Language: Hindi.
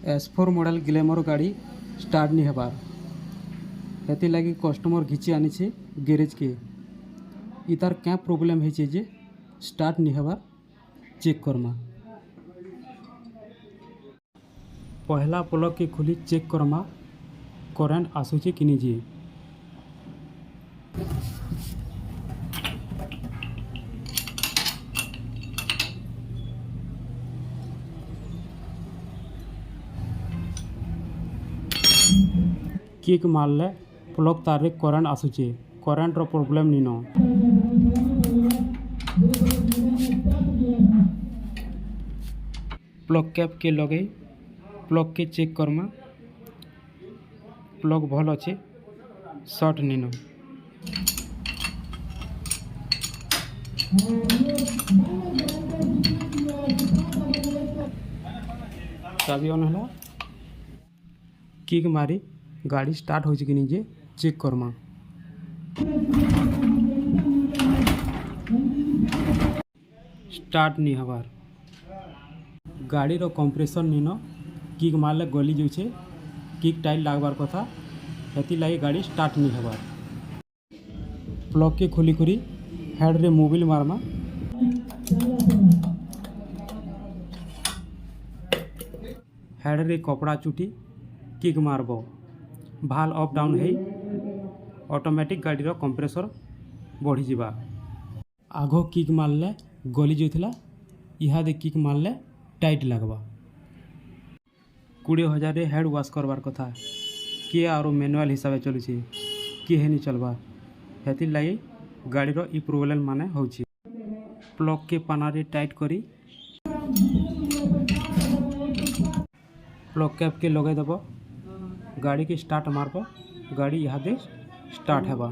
S4 मॉडल ग्लैमर गाड़ी स्टार्ट नहीं हेबार हेती लगी कस्टमर घिची आनी गैरेज के इतार क्या प्रॉब्लम है जे स्टार्ट नहीं हेबार चेक करमा। पहला प्लग के खुली चेक करमा करेंट आसूचे कि नहीं। किक मारले प्लग तार करेंट आसूचे करेंट रो प्रॉब्लम नहीं न। प्लग कैप के लगे प्लग के चेक करमा प्लग भल अच्छे शॉर्ट नहीं न। चाबी ऑन है किक मारी गाड़ी स्टार्ट हो कि नहीं चेक करमा। स्टार्ट नहीं हबार गाड़ी रो कंप्रेसर नहीं न किक मारले गली जाऊे किक टाइट लागबार कथा हेती लगी गाड़ी स्टार्ट नहीं हबार। प्लग के खोली करी हेड रे मोबिल मारमा हेड रे कपड़ा चुटी किक मारब भाल अप डाउन है ऑटोमेटिक गाड़ी रो कंप्रेसर बढ़ी जावा। आगो किक मारले गली जाता इहादे किक मारले टाइट लगवा। 20,000 हेड वाश करवार कथा किए और मैनुअल हिसाब से चलुचे किए नहीं चलवा हेती लगी गाड़ी रो ई प्रॉब्लम माने होची। प्लग के पानारे टाइट करी प्लग कैप के लगे देव गाड़ी के स्टार्ट मारब गाड़ी इहादे स्टार्ट हेबा।